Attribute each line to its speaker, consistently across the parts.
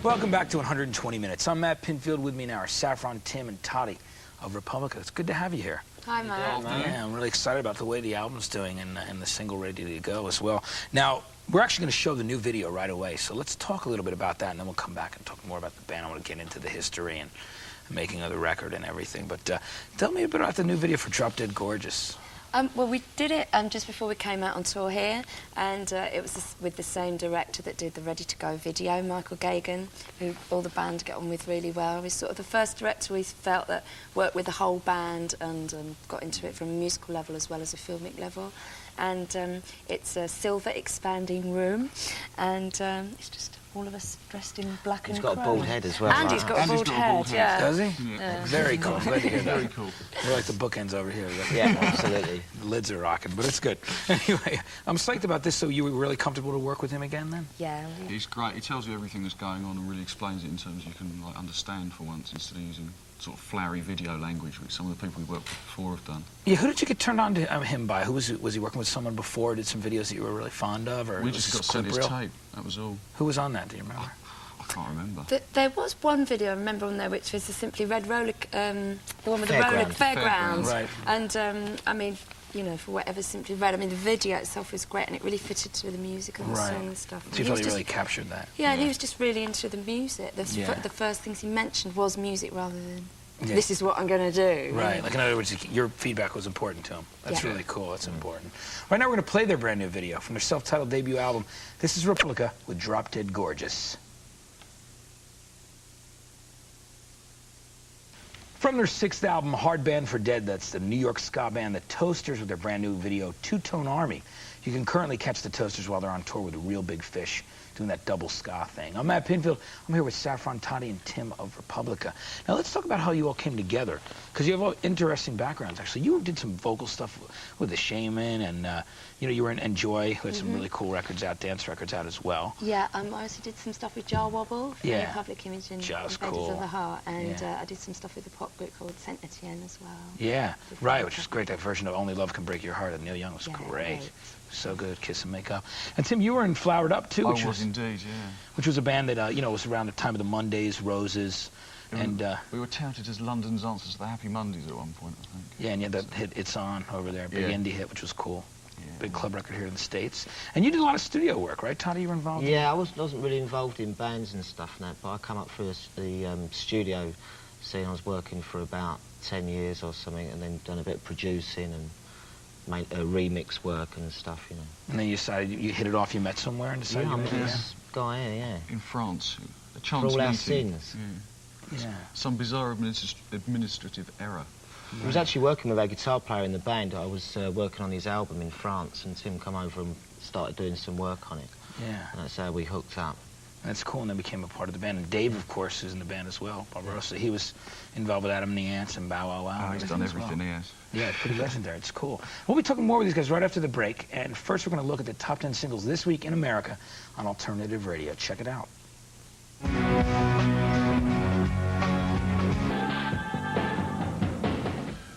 Speaker 1: Welcome back to 120 Minutes. I'm Matt Pinfield. With me now are Saffron, Tim, and Toddy of Republica. It's good to have you here.
Speaker 2: Hi, Matt.
Speaker 1: Yeah, I'm really excited about the way the album's doing and the single ready to go as well. Now, we're actually going to show the new video right away, so let's talk a little bit about that, and then we'll come back and talk more about the band. I want to get into the history and making of the record and everything. But tell me a bit about the new video for Drop Dead Gorgeous.
Speaker 2: Well, we did it just before we came out on tour here, and it was with the same director that did the Ready to Go video, Michael Gagan, who all the band get on with really well. He's sort of the first director we felt that worked with the whole band and got into it from a musical level as well as a filmic level. And it's a silver expanding room, and it's just all of us dressed in black and chrome.
Speaker 3: He's got a bald head as well.
Speaker 2: And he's got a bald head, yeah.
Speaker 1: Does he? Yeah. Very cool. Glad to hear that.
Speaker 4: Very cool.
Speaker 1: We're like the bookends over here.
Speaker 3: Yeah, absolutely.
Speaker 1: The lids are rocking, but it's good. Anyway, I'm psyched about this. So you were really comfortable to work with him again then?
Speaker 2: Yeah.
Speaker 4: He's great. He tells you everything that's going on and really explains it in terms you can like understand for once, instead of using sort of flowery video language, which some of the people we worked with before have done.
Speaker 1: Yeah, who did you get turned on to him by? Was he working with someone before? Did some videos that you were really fond of? Or
Speaker 4: We just got sent his tape, that was all.
Speaker 1: Who was on that, do you remember?
Speaker 4: I can't remember.
Speaker 2: There was one video I remember on there which was the Simply Red roller, the one with the roller
Speaker 3: Fairgrounds.
Speaker 2: fairgrounds.
Speaker 1: Right.
Speaker 2: And I mean, you know, for whatever Simply Red, I mean, the video itself was great and it really fitted to the music and the song and stuff.
Speaker 1: So you felt he really captured that?
Speaker 2: Yeah, and he was just really into the music. The first things he mentioned was music rather than this is what I'm going to do.
Speaker 1: Right, like in other words, your feedback was important to him. That's really cool, that's important. Right now we're going to play their brand new video from their self-titled debut album. This is Republica with Drop Dead Gorgeous. From their sixth album, Hard Band for Dead, that's the New York ska band, the Toasters, with their brand new video, Two Tone Army. You can currently catch the Toasters while they're on tour with Real Big Fish, doing that double ska thing. I'm Matt Pinfield. I'm here with Saffron, Toddy, and Tim of Republica. Now let's talk about how you all came together, because you have all interesting backgrounds. Actually, you did some vocal stuff with the Shaman, and you know, you were in Enjoy, who had some really cool records out, dance records out as well.
Speaker 2: Yeah, I also did some stuff with Jar Wobble for the Public Image and
Speaker 1: Jar's
Speaker 2: Invaders
Speaker 1: cool.
Speaker 2: of the Heart, and I did some stuff with a pop group called Saint Etienne as well.
Speaker 1: Yeah, right, which was great. That version of Only Love Can Break Your Heart of Neil Young was great.
Speaker 2: Right.
Speaker 1: So good, Kiss and Make Up. And Tim, you were in Flowered Up too,
Speaker 4: I was indeed, yeah.
Speaker 1: Which was a band that you know, was around the time of the Mondays, Roses, and
Speaker 4: we were touted as London's answer to the Happy Mondays at one point, I think.
Speaker 1: Yeah, and you had that hit "It's On" over there, big indie hit, which was cool.
Speaker 4: Yeah.
Speaker 1: Big club record here in the States. And you did a lot of studio work, right, Toddy? You were involved.
Speaker 3: Yeah, I wasn't really involved in bands and stuff and that, but I come up through the studio scene. I was working for about 10 years or something, and then done a bit of producing and made remix work and stuff, you know.
Speaker 1: And then you decided you hit it off. You met somewhere and decided.
Speaker 3: Yeah, I
Speaker 1: you
Speaker 3: met this guy here, yeah.
Speaker 4: In France, a
Speaker 3: For
Speaker 4: chance
Speaker 3: all our
Speaker 4: meeting.
Speaker 3: sins.
Speaker 1: Yeah.
Speaker 4: Some bizarre administrative error.
Speaker 3: I was actually working with a guitar player in the band. I was working on his album in France, and Tim come over and started doing some work on it.
Speaker 1: Yeah.
Speaker 3: And that's how we hooked up.
Speaker 1: That's cool, and then became a part of the band. And Dave, of course, is in the band as well. Barbarossa. He was involved with Adam and the Ants and Bow Wow Wow.
Speaker 4: Oh, he's done everything, he has.
Speaker 1: Yeah, it's pretty legendary. It's cool. We'll be talking more with these guys right after the break. And first, we're going to look at the top 10 singles this week in America on alternative radio. Check it out.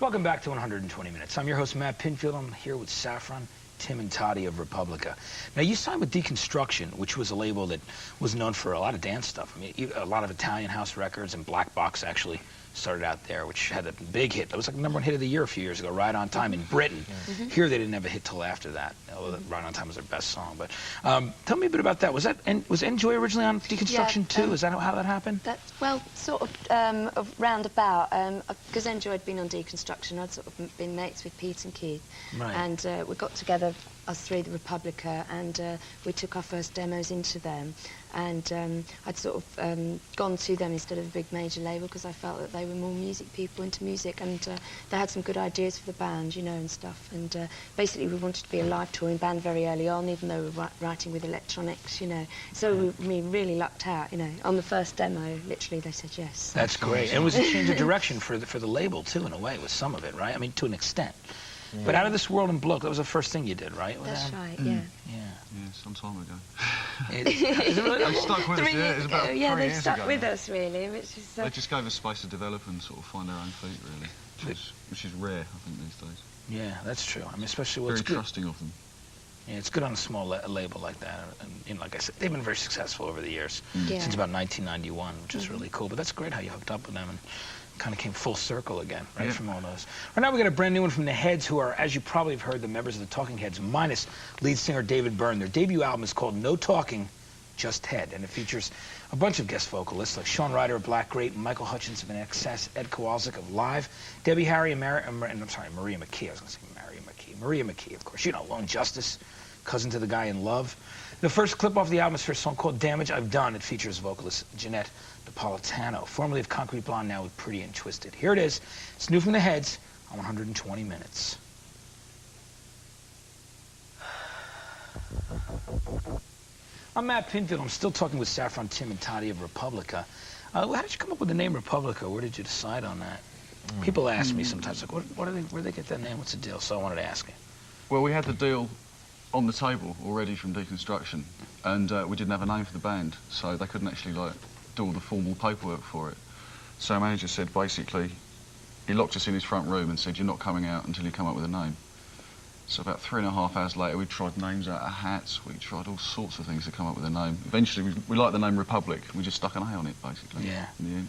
Speaker 1: Welcome back to 120 Minutes. I'm your host, Matt Pinfield. I'm here with Saffron, Tim, and Toddy of Republica. Now, you signed with Deconstruction, which was a label that was known for a lot of dance stuff. I mean, a lot of Italian house records, and Black Box actually started out there, which had a big hit. That was like the #1 hit of the year a few years ago, Right on Time, in Britain. Here, they didn't have a hit till after that, although Right on Time was their best song. But tell me a bit about that. Was Enjoy originally on Deconstruction too? Is that how that happened?
Speaker 2: That's, well, sort of roundabout, because Enjoy had been on Deconstruction. I'd sort of been mates with Pete and Keith.
Speaker 1: Right.
Speaker 2: And we got together, us three, the Republica, and we took our first demos into them. And I'd sort of gone to them instead of a big major label because I felt that they were more music people, into music, and they had some good ideas for the band, you know, and stuff. And basically we wanted to be a live touring band very early on, even though we were writing with electronics, you know. So we really lucked out, you know. On the first demo, literally, they said yes.
Speaker 1: That's great. And it was a change of direction for the label, too, in a way, with some of it, right? I mean, to an extent. Yeah. But Out of This World and Bloke, that was the first thing you did, right?
Speaker 2: That's right, yeah.
Speaker 4: Yeah, some time ago.
Speaker 1: Is it really?
Speaker 4: They stuck with us, yeah. It was about 3
Speaker 2: yeah, they've
Speaker 4: years
Speaker 2: stuck
Speaker 4: ago
Speaker 2: with
Speaker 4: now.
Speaker 2: us, really, which is...
Speaker 4: They just gave us space to develop and sort of find our own feet, really, which is rare, I think, these days.
Speaker 1: Yeah, that's true. I mean, especially...
Speaker 4: Very trusting of them.
Speaker 1: Yeah, it's good on a small label like that. And, you know, like I said, they've been very successful over the years,
Speaker 2: Yeah.
Speaker 1: since about 1991, which is really cool. But that's great how you hooked up with them and kind of came full circle again, right, from all those. Right now we got a brand new one from the Heads, who are, as you probably have heard, the members of the Talking Heads, minus lead singer David Byrne. Their debut album is called No Talking, Just Head, and it features a bunch of guest vocalists like Sean Ryder of Black Grape, Michael Hutchins of InXS, Ed Kowalczyk of Live, Debbie Harry, and Maria McKee. I was going to say Maria McKee, of course. You know, Lone Justice, cousin to the guy in Love. The first clip off the album is for a song called Damage I've Done. It features vocalist Jeanette Napolitano, formerly of Concrete Blonde, now with Pretty and Twisted. Here it is. It's new from the Heads on 120 Minutes. I'm Matt Pinfield. I'm still talking with Saffron, Tim, and Toddy of Republica. How did you come up with the name Republica? Where did you decide on that? People ask me sometimes, like, where do they get that name? What's the deal? So I wanted to ask you.
Speaker 4: Well, we had the deal on the table already from Deconstruction, and we didn't have a name for the band, so they couldn't actually, like, do all the formal paperwork for it. So our manager said, basically, he locked us in his front room and said, you're not coming out until you come up with a name. So about 3.5 hours later, we tried names out of hats, we tried all sorts of things to come up with a name. Eventually, we liked the name Republic, we just stuck an A on it, basically,
Speaker 1: Yeah.
Speaker 4: in the end.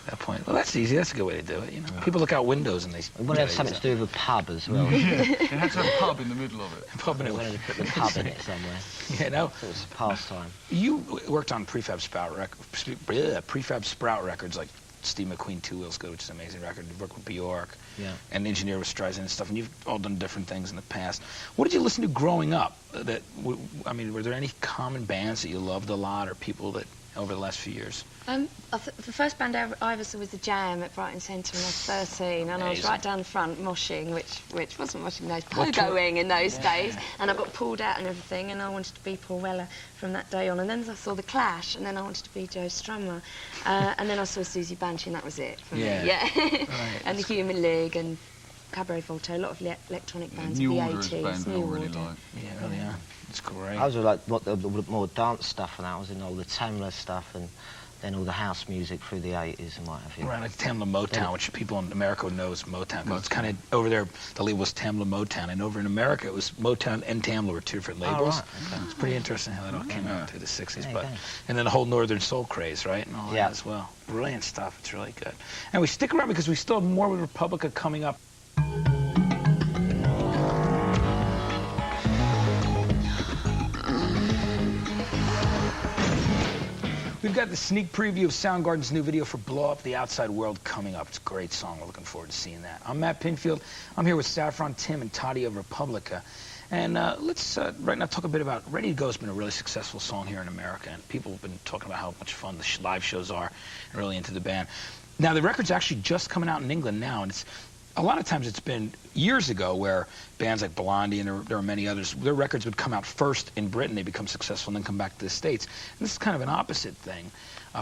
Speaker 1: That point. Well, that's easy. That's a good way to do it, you know. People look out windows and they...
Speaker 3: We want to have something to do with a pub as well.
Speaker 4: It had to have a pub in the middle of it.
Speaker 1: Pub in
Speaker 3: We
Speaker 1: it.
Speaker 3: wanted to put the pub in it somewhere.
Speaker 1: Yeah, no.
Speaker 3: So it's a pastime.
Speaker 1: You worked on Prefab Sprout records like Steve McQueen, Two Wheels Good, which is an amazing record. You worked with Bjork, and engineer with Streisand and stuff, and you've all done different things in the past. What did you listen to growing up? I mean, were there any common bands that you loved a lot, or people that over the last few years?
Speaker 2: The first band I ever saw was The Jam at Brighton Centre when I was 13, and I was right down the front moshing, which wasn't moshing those, pogoing in those days, and I got pulled out and everything, and I wanted to be Paul Weller from that day on. And then I saw The Clash, and then I wanted to be Joe Strummer, and then I saw Susie Banshee, and that was it for me. Yeah. Right. And the Human League and Cabaret Voltaire, a lot of electronic bands
Speaker 4: New
Speaker 2: of the
Speaker 4: Order
Speaker 2: 80s.
Speaker 4: is a band I really
Speaker 2: Order.
Speaker 4: like.
Speaker 1: Yeah, really, yeah. It's great.
Speaker 3: I was like the more dance stuff, and I was in all the Tamla stuff, and then all the house music through the 80s and what have you.
Speaker 1: Right, like Tamla Motown, which people in America know as Motown, because it's kind of over there, the label was Tamla Motown, and over in America it was Motown and Tamla were two different labels.
Speaker 3: Right, okay.
Speaker 1: It's pretty interesting how that all came out through the 60s,
Speaker 3: There
Speaker 1: but
Speaker 3: you go.
Speaker 1: and then the whole Northern Soul craze, right, and all that as well. Brilliant stuff. It's really good. And we stick around because we still have more with Republica coming up. We've got the sneak preview of Soundgarden's new video for Blow Up the Outside World coming up. It's a great song. We're looking forward to seeing that. I'm Matt Pinfield. I'm here with Saffron, Tim, and Toddy of Republica. And let's right now talk a bit about Ready to Go has been a really successful song here in America, and people have been talking about how much fun the live shows are and really into the band. Now, the record's actually just coming out in England now, and it's a lot of times it's been years ago where bands like Blondie and there are many others, their records would come out first in Britain, they become successful, and then come back to the States. And this is kind of an opposite thing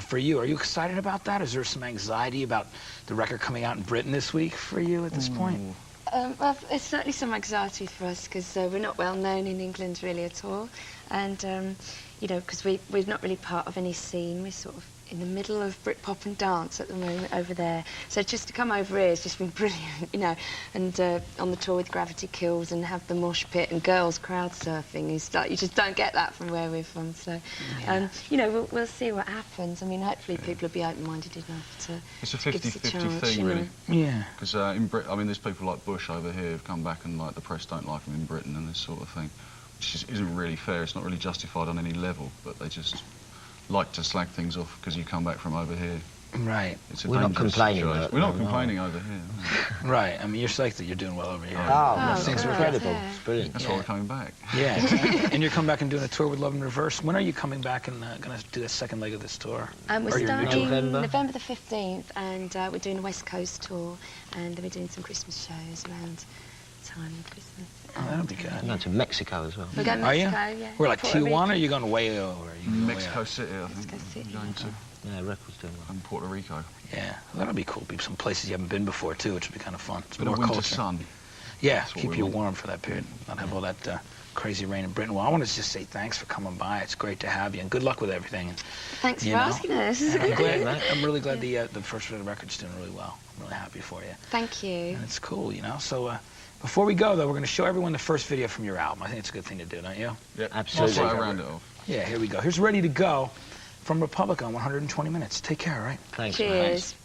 Speaker 1: for you. Are you excited about that? Is there some anxiety about the record coming out in Britain this week for you at this point?
Speaker 2: Well, it's certainly some anxiety for us because we're not well known in England really at all, and you know, because we're not really part of any scene. We're sort of in the middle of Britpop and dance at the moment over there. So just to come over here has just been brilliant, you know. And on the tour with Gravity Kills and have the mosh pit and girls crowd surfing is like, you just don't get that from where we're from. So, you know, we'll see what happens. I mean, hopefully people will be open-minded enough to
Speaker 4: It's a
Speaker 2: give us a
Speaker 4: 50-50
Speaker 2: chance,
Speaker 4: thing,
Speaker 2: you know.
Speaker 4: really.
Speaker 1: Yeah.
Speaker 4: Because in Britain, I mean, there's people like Bush over here who've come back and, like, the press don't like them in Britain and this sort of thing, which just isn't really fair. It's not really justified on any level, but they just like to slag things off because you come back from over here.
Speaker 1: Right.
Speaker 4: It's a
Speaker 3: We're not
Speaker 4: dangerous
Speaker 3: complaining,
Speaker 4: situation.
Speaker 3: though,
Speaker 4: We're not
Speaker 3: no.
Speaker 4: complaining over here.
Speaker 1: Right. I mean, you're psyched that you're doing well over here.
Speaker 3: Oh,
Speaker 1: Things
Speaker 3: it's
Speaker 1: are
Speaker 3: incredible.
Speaker 2: yeah.
Speaker 3: It's brilliant.
Speaker 4: That's why we're coming back.
Speaker 1: Yeah, exactly. And you're coming back and doing a tour with Love in Reverse. When are you coming back and going to do the second leg of this tour?
Speaker 2: We're
Speaker 1: Or your new
Speaker 2: starting
Speaker 1: tour?
Speaker 2: November the 15th, and we're doing a West Coast tour, and we're doing some Christmas shows around time of Christmas.
Speaker 1: Oh, that'll be good.
Speaker 3: I'm going to Mexico as well.
Speaker 2: We're going to
Speaker 1: Are you?
Speaker 2: Mexico, yeah.
Speaker 1: We're like
Speaker 2: Puerto
Speaker 1: Tijuana, or
Speaker 2: Rico.
Speaker 1: are you going way over? Are you going way
Speaker 4: Mexico
Speaker 1: out?
Speaker 4: City, I think.
Speaker 2: Mexico City,
Speaker 4: We're going to.
Speaker 3: Yeah, records doing well.
Speaker 4: And Puerto Rico.
Speaker 1: Yeah, well, that'll be cool. Be some places you haven't been before, too, which would be kind of fun. It's
Speaker 4: Bit
Speaker 1: more
Speaker 4: of winter
Speaker 1: culture.
Speaker 4: sun.
Speaker 1: Yeah,
Speaker 4: That's what
Speaker 1: keep
Speaker 4: we
Speaker 1: you
Speaker 4: want.
Speaker 1: warm for that period. Not have all that crazy rain in Britain. Well, I want to just say thanks for coming by. It's great to have you, and good luck with everything. And,
Speaker 2: Thanks for
Speaker 1: you know,
Speaker 2: asking us.
Speaker 1: and I'm glad. I'm really glad the first record's doing really well. I'm really happy for you.
Speaker 2: Thank you.
Speaker 1: And it's cool, you know. So Before we go, though, we're going to show everyone the first video from your album. I think it's a good thing to do, don't you?
Speaker 4: Yep.
Speaker 3: Absolutely.
Speaker 4: That's why I round it off.
Speaker 1: Yeah, here we go. Here's Ready to Go from Republica on 120 Minutes. Take care, all right?
Speaker 3: Thanks,
Speaker 2: Cheers.
Speaker 3: mate.